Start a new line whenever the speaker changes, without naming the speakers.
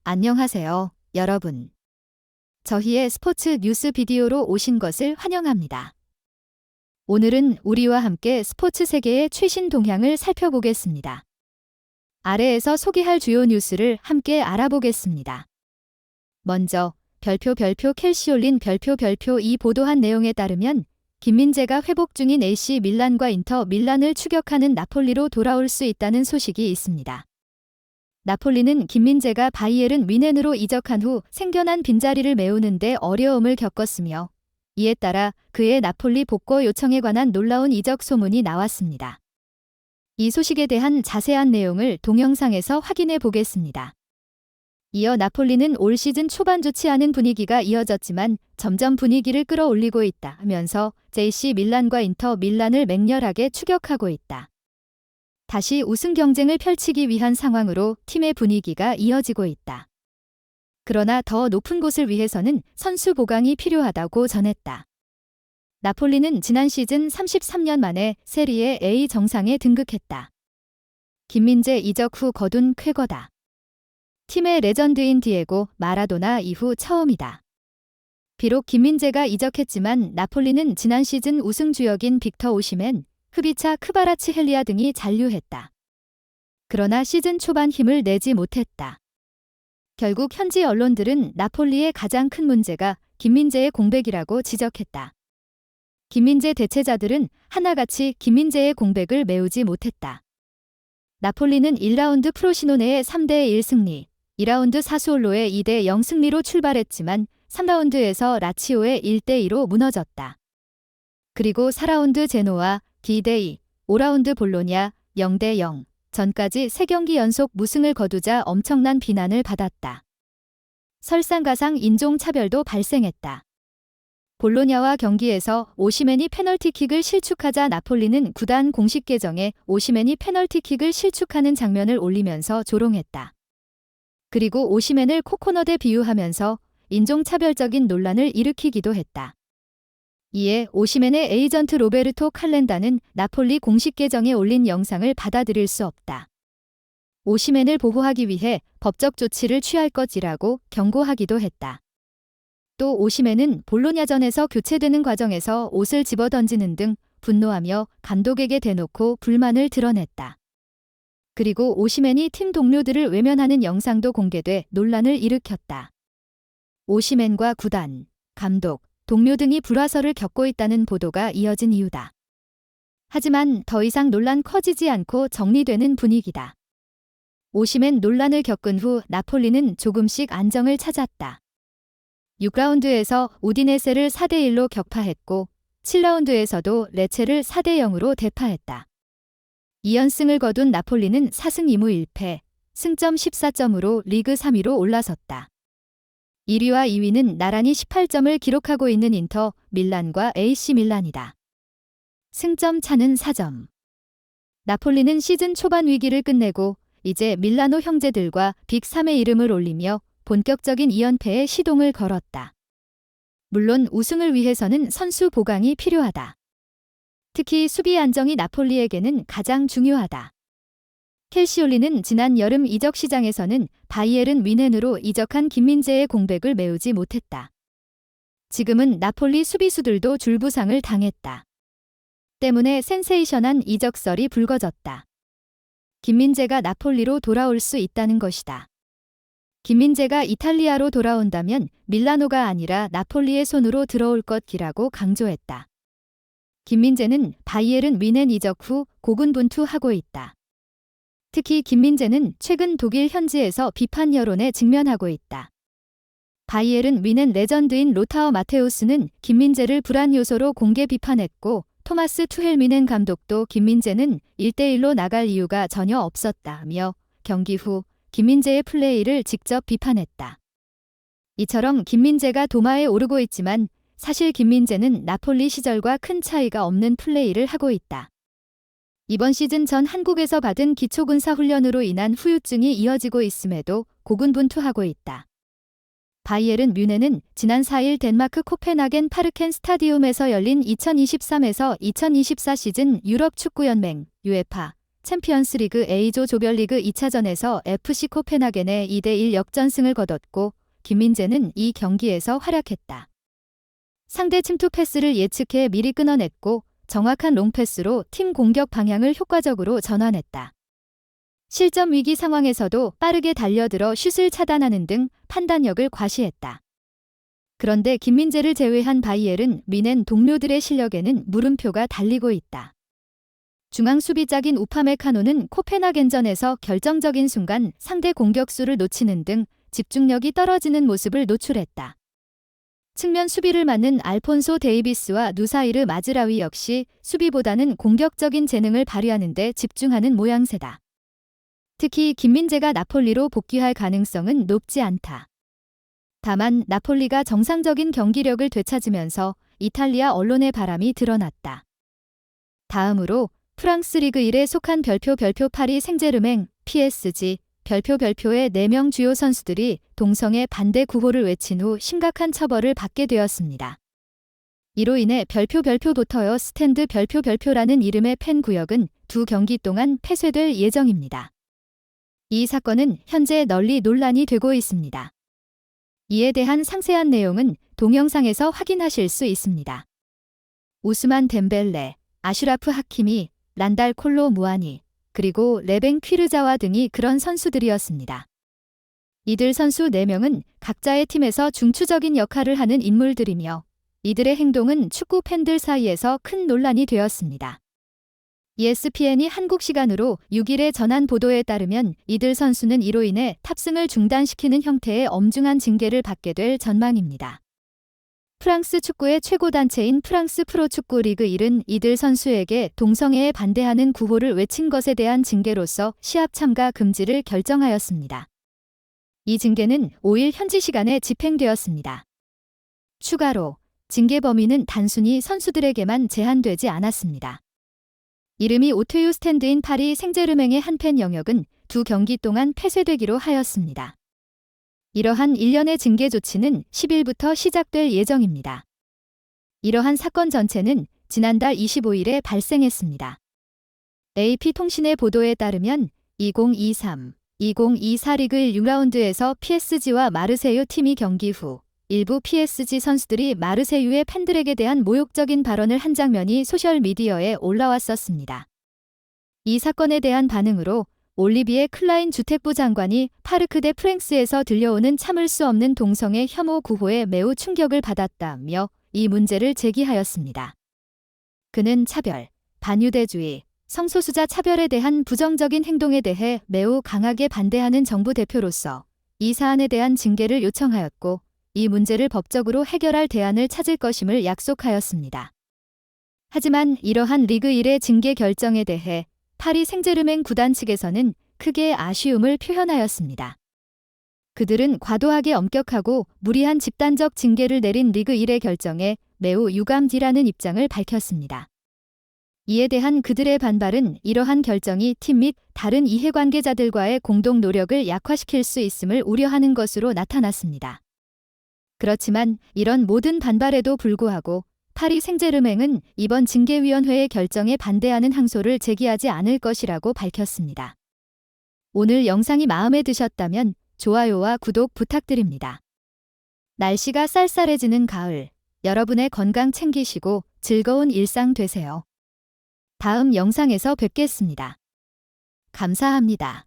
안녕하세요, 여러분. 저희의 스포츠 뉴스 비디오로 오신 것을 환영합니다. 오늘은 우리와 함께 스포츠 세계의 최신 동향을 살펴보겠습니다. 아래에서 소개할 주요 뉴스를 함께 알아보겠습니다. 먼저 별표 켈시올린 별표 이 보도한 내용에 따르면 김민재가 회복 중인 AC 밀란과 인터 밀란을 추격하는 나폴리로 돌아올 수 있다는 소식이 있습니다. 나폴리는 김민재가 바이에른 뮌헨으로 이적한 후 생겨난 빈자리를 메우는 데 어려움을 겪었으며 이에 따라 그의 나폴리 복구 요청에 관한 놀라운 이적 소문이 나왔습니다. 이 소식에 대한 자세한 내용을 동영상에서 확인해 보겠습니다. 이어 나폴리는 올 시즌 초반 좋지 않은 분위기가 이어졌지만 점점 분위기를 끌어올리고 있다 하면서 AC 밀란과 인터 밀란을 맹렬하게 추격하고 있다. 다시 우승 경쟁을 펼치기 위한 상황으로 팀의 분위기가 이어지고 있다. 그러나 더 높은 곳을 위해서는 선수 보강이 필요하다고 전했다. 나폴리는 지난 시즌 33년 만에 세리에 A 정상에 등극했다. 김민재 이적 후 거둔 쾌거다. 팀의 레전드인 디에고 마라도나 이후 처음이다. 비록 김민재가 이적했지만 나폴리는 지난 시즌 우승 주역인 빅터 오시멘, 흡이차 크바라츠헬리아 등이 잔류했다. 그러나 시즌 초반 힘을 내지 못했다. 결국 현지 언론들은 나폴리의 가장 큰 문제가 김민재의 공백이라고 지적했다. 김민재 대체자들은 하나같이 김민재의 공백을 메우지 못했다. 나폴리는 1라운드 프로시노네의 3대1 승리, 2라운드 사수올로의 2대0 승리로 출발했지만 3라운드에서 라치오의 1대2로 무너졌다. 그리고 4라운드 제노와 D-Day, 5라운드 볼로냐 0대0 전까지 3경기 연속 무승을 거두자 엄청난 비난을 받았다. 설상가상 인종차별도 발생했다. 볼로냐와 경기에서 오시멘이 페널티킥을 실축하자 나폴리는 구단 공식 계정에 오시멘이 페널티킥을 실축하는 장면을 올리면서 조롱했다. 그리고 오시멘을 코코넛에 비유하면서 인종차별적인 논란을 일으키기도 했다. 이에 오시멘의 에이전트 로베르토 칼렌다는 나폴리 공식 계정에 올린 영상을 받아들일 수 없다. 오시멘을 보호하기 위해 법적 조치를 취할 것이라고 경고하기도 했다. 또 오시멘은 볼로냐전에서 교체되는 과정에서 옷을 집어던지는 등 분노하며 감독에게 대놓고 불만을 드러냈다. 그리고 오시멘이 팀 동료들을 외면하는 영상도 공개돼 논란을 일으켰다. 오시멘과 구단, 감독, 동료 등이 불화설을 겪고 있다는 보도가 이어진 이유다. 하지만 더 이상 논란 커지지 않고 정리되는 분위기다. 오시멘 논란을 겪은 후 나폴리는 조금씩 안정을 찾았다. 6라운드에서 우디네세를 4대1로 격파했고 7라운드에서도 레체를 4대0으로 대파했다. 2연승을 거둔 나폴리는 4승 2무 1패, 승점 14점으로 리그 3위로 올라섰다. 1위와 2위는 나란히 18점을 기록하고 있는 인터 밀란과 AC 밀란이다. 승점 차는 4점. 나폴리는 시즌 초반 위기를 끝내고 이제 밀라노 형제들과 빅3의 이름을 올리며 본격적인 2연패에 시동을 걸었다. 물론 우승을 위해서는 선수 보강이 필요하다. 특히 수비 안정이 나폴리에게는 가장 중요하다. 켈시올리는 지난 여름 이적 시장에서는 바이에른 뮌헨으로 이적한 김민재의 공백을 메우지 못했다. 지금은 나폴리 수비수들도 줄부상을 당했다. 때문에 센세이션한 이적설이 불거졌다. 김민재가 나폴리로 돌아올 수 있다는 것이다. 김민재가 이탈리아로 돌아온다면 밀라노가 아니라 나폴리의 손으로 들어올 것이라고 강조했다. 김민재는 바이에른 뮌헨 이적 후 고군분투하고 있다. 특히 김민재는 최근 독일 현지에서 비판 여론에 직면하고 있다. 바이에른 뮌헨 레전드인 로타어 마테우스는 김민재를 불안 요소로 공개 비판했고 토마스 투헬 뮌헨 감독도 김민재는 1대1로 나갈 이유가 전혀 없었다며 경기 후 김민재의 플레이를 직접 비판했다. 이처럼 김민재가 도마에 오르고 있지만 사실 김민재는 나폴리 시절과 큰 차이가 없는 플레이를 하고 있다. 이번 시즌 전 한국에서 받은 기초군사훈련으로 인한 후유증이 이어지고 있음에도 고군분투하고 있다. 바이에른 뮌헨은 지난 4일 덴마크 코펜하겐 파르켄 스타디움에서 열린 2023에서 2024 시즌 유럽 축구연맹 UEFA 챔피언스리그 A조 조별리그 2차전에서 FC 코펜하겐의 2대1 역전승을 거뒀고 김민재는 이 경기에서 활약했다. 상대 침투 패스를 예측해 미리 끊어냈고 정확한 롱패스로 팀 공격 방향을 효과적으로 전환했다. 실점 위기 상황에서도 빠르게 달려들어 슛을 차단하는 등 판단력을 과시했다. 그런데 김민재를 제외한 바이에른 뮌헨 동료들의 실력에는 물음표가 달리고 있다. 중앙 수비짝인 우파메카노는 코펜하겐전에서 결정적인 순간 상대 공격수를 놓치는 등 집중력이 떨어지는 모습을 노출했다. 측면 수비를 맡는 알폰소 데이비스와 누사이르 마즈라위 역시 수비보다는 공격적인 재능을 발휘하는 데 집중하는 모양새다. 특히 김민재가 나폴리로 복귀할 가능성은 높지 않다. 다만 나폴리가 정상적인 경기력을 되찾으면서 이탈리아 언론의 바람이 드러났다. 다음으로 프랑스 리그 1에 속한 별표 파리 생제르맹, PSG, 별표의 4명 주요 선수들이 동성애 반대 구호를 외친 후 심각한 처벌을 받게 되었습니다. 이로 인해 별표부터여 스탠드 별표라는 이름의 팬 구역은 2 경기 동안 폐쇄될 예정입니다. 이 사건은 현재 널리 논란이 되고 있습니다. 이에 대한 상세한 내용은 동영상에서 확인하실 수 있습니다. 우스만 덴벨레, 아슈라프 하키미, 란달 콜로 무아니, 그리고 레벤 퀴르자와 등이 그런 선수들이었습니다. 이들 선수 4명은 각자의 팀에서 중추적인 역할을 하는 인물들이며 이들의 행동은 축구 팬들 사이에서 큰 논란이 되었습니다. ESPN이 한국 시간으로 6일에 전한 보도에 따르면 이들 선수는 이로 인해 탑승을 중단시키는 형태의 엄중한 징계를 받게 될 전망입니다. 프랑스 축구의 최고 단체인 프랑스 프로축구 리그 1은 이들 선수에게 동성애에 반대하는 구호를 외친 것에 대한 징계로서 시합 참가 금지를 결정하였습니다. 이 징계는 5일 현지 시간에 집행되었습니다. 추가로 징계 범위는 단순히 선수들에게만 제한되지 않았습니다. 이름이 오트유 스탠드인 파리 생제르맹의 한 팬 영역은 2 경기 동안 폐쇄되기로 하였습니다. 이러한 일련의 징계 조치는 10일부터 시작될 예정입니다. 이러한 사건 전체는 지난달 25일에 발생했습니다. AP통신의 보도에 따르면 2023-2024 리그 1 6라운드에서 PSG와 마르세유 팀이 경기 후 일부 PSG 선수들이 마르세유의 팬들에게 대한 모욕적인 발언을 한 장면이 소셜미디어에 올라왔었습니다. 이 사건에 대한 반응으로 올리비에 클라인 주택부 장관이 파르크 대 프랑스에서 들려오는 참을 수 없는 동성애 혐오 구호에 매우 충격을 받았다며 이 문제를 제기하였습니다. 그는 차별, 반유대주의, 성소수자 차별에 대한 부정적인 행동에 대해 매우 강하게 반대하는 정부 대표로서 이 사안에 대한 징계를 요청하였고 이 문제를 법적으로 해결할 대안을 찾을 것임을 약속하였습니다. 하지만 이러한 리그 1의 징계 결정에 대해 파리 생제르맹 구단 측에서는 크게 아쉬움을 표현하였습니다. 그들은 과도하게 엄격하고 무리한 집단적 징계를 내린 리그 1의 결정에 매우 유감이라는 입장을 밝혔습니다. 이에 대한 그들의 반발은 이러한 결정이 팀 및 다른 이해관계자들과의 공동 노력을 약화시킬 수 있음을 우려하는 것으로 나타났습니다. 그렇지만 이런 모든 반발에도 불구하고 파리 생제르맹은 이번 징계위원회의 결정에 반대하는 항소를 제기하지 않을 것이라고 밝혔습니다. 오늘 영상이 마음에 드셨다면 좋아요와 구독 부탁드립니다. 날씨가 쌀쌀해지는 가을, 여러분의 건강 챙기시고 즐거운 일상 되세요. 다음 영상에서 뵙겠습니다. 감사합니다.